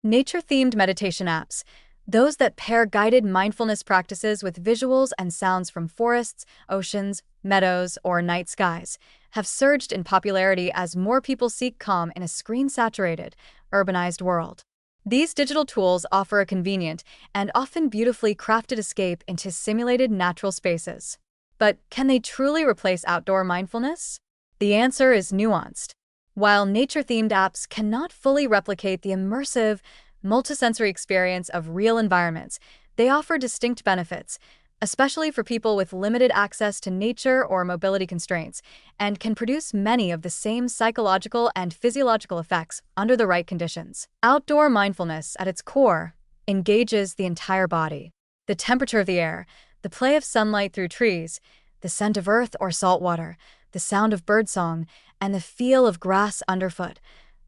Nature-themed meditation apps, those that pair guided mindfulness practices with visuals and sounds from forests, oceans, meadows, or night skies, have surged in popularity as more people seek calm in a screen-saturated, urbanized world. These digital tools offer a convenient and often beautifully crafted escape into simulated natural spaces. But can they truly replace outdoor mindfulness? The answer is nuanced. While nature-themed apps cannot fully replicate the immersive, multisensory experience of real environments, they offer distinct benefits, especially for people with limited access to nature or mobility constraints, and can produce many of the same psychological and physiological effects under the right conditions. Outdoor mindfulness, at its core, engages the entire body. The temperature of the air, the play of sunlight through trees, the scent of earth or salt water, the sound of birdsong, and the feel of grass underfoot,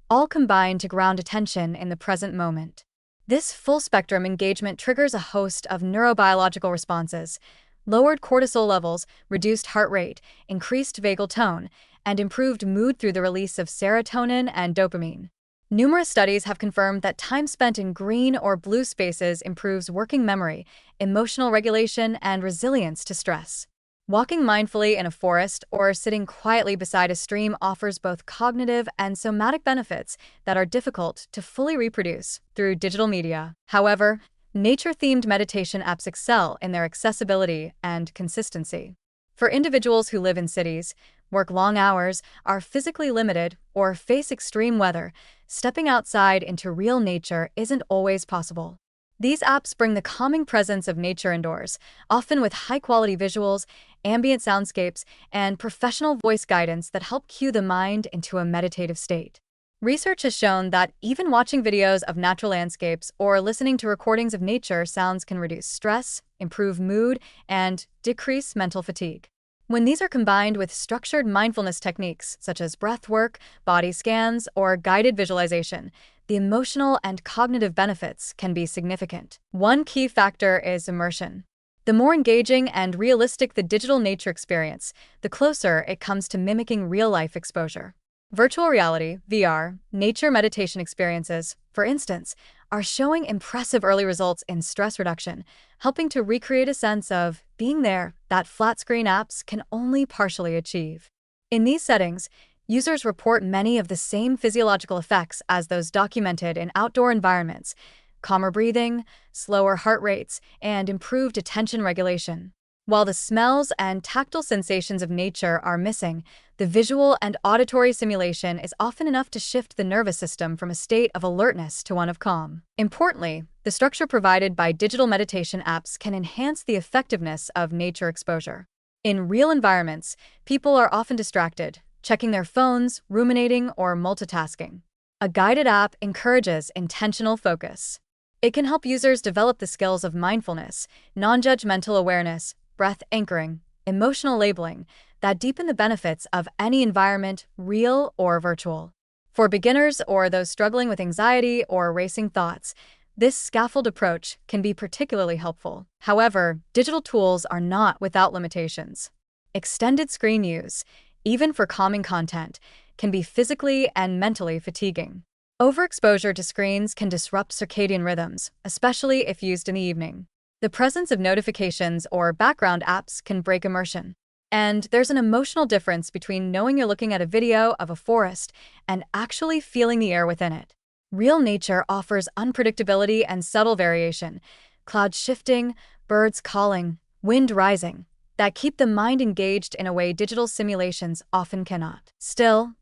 all combine to ground attention in the present moment. This full-spectrum engagement triggers a host of neurobiological responses: lowered cortisol levels, reduced heart rate, increased vagal tone, and improved mood through the release of serotonin and dopamine. Numerous studies have confirmed that time spent in green or blue spaces improves working memory, emotional regulation, and resilience to stress. Walking mindfully in a forest or sitting quietly beside a stream offers both cognitive and somatic benefits that are difficult to fully reproduce through digital media. However, nature-themed meditation apps excel in their accessibility and consistency. For individuals who live in cities, work long hours, are physically limited, or face extreme weather, stepping outside into real nature isn't always possible. These apps bring the calming presence of nature indoors, often with high-quality visuals, ambient soundscapes, and professional voice guidance that help cue the mind into a meditative state. Research has shown that even watching videos of natural landscapes or listening to recordings of nature sounds can reduce stress, improve mood, and decrease mental fatigue. When these are combined with structured mindfulness techniques such as breath work, body scans, or guided visualization, the emotional and cognitive benefits can be significant. One key factor is immersion. The more engaging and realistic the digital nature experience, the closer it comes to mimicking real-life exposure. Virtual reality, VR, nature meditation experiences, for instance, are showing impressive early results in stress reduction, helping to recreate a sense of being there that flat-screen apps can only partially achieve. In these settings, users report many of the same physiological effects as those documented in outdoor environments: calmer breathing, slower heart rates, and improved attention regulation. While the smells and tactile sensations of nature are missing, the visual and auditory simulation is often enough to shift the nervous system from a state of alertness to one of calm. Importantly, the structure provided by digital meditation apps can enhance the effectiveness of nature exposure. In real environments, people are often distracted, checking their phones, ruminating, or multitasking. A guided app encourages intentional focus. It can help users develop the skills of mindfulness, non-judgmental awareness, breath anchoring, emotional labeling, that deepen the benefits of any environment, real or virtual. For beginners or those struggling with anxiety or racing thoughts, this scaffold approach can be particularly helpful. However, digital tools are not without limitations. Extended screen use, even for calming content, can be physically and mentally fatiguing. Overexposure to screens can disrupt circadian rhythms, especially if used in the evening. The presence of notifications or background apps can break immersion. And there's an emotional difference between knowing you're looking at a video of a forest and actually feeling the air within it. Real nature offers unpredictability and subtle variation: clouds shifting, birds calling, wind rising, that keep the mind engaged in a way digital simulations often cannot. Still,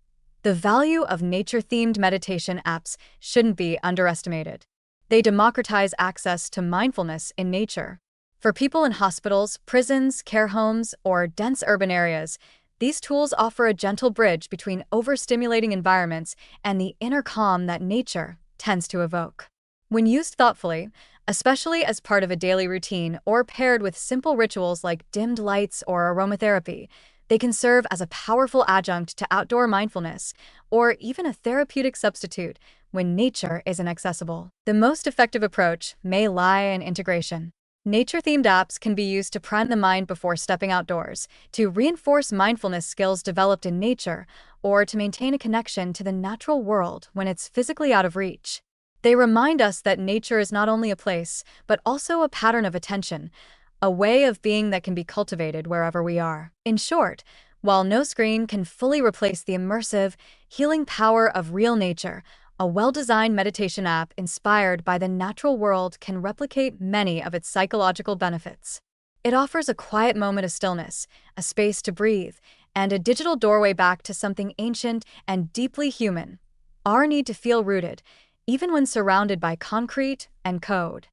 the value of nature-themed meditation apps shouldn't be underestimated. They democratize access to mindfulness in nature. For people in hospitals, prisons, care homes, or dense urban areas, these tools offer a gentle bridge between overstimulating environments and the inner calm that nature tends to evoke. When used thoughtfully, especially as part of a daily routine or paired with simple rituals like dimmed lights or aromatherapy, they can serve as a powerful adjunct to outdoor mindfulness, or even a therapeutic substitute when nature is inaccessible. The most effective approach may lie in integration. Nature-themed apps can be used to prime the mind before stepping outdoors, to reinforce mindfulness skills developed in nature, or to maintain a connection to the natural world when it's physically out of reach. They remind us that nature is not only a place, but also a pattern of attention, a way of being that can be cultivated wherever we are. In short, while no screen can fully replace the immersive, healing power of real nature, a well-designed meditation app inspired by the natural world can replicate many of its psychological benefits. It offers a quiet moment of stillness, a space to breathe, and a digital doorway back to something ancient and deeply human: our need to feel rooted, even when surrounded by concrete and code.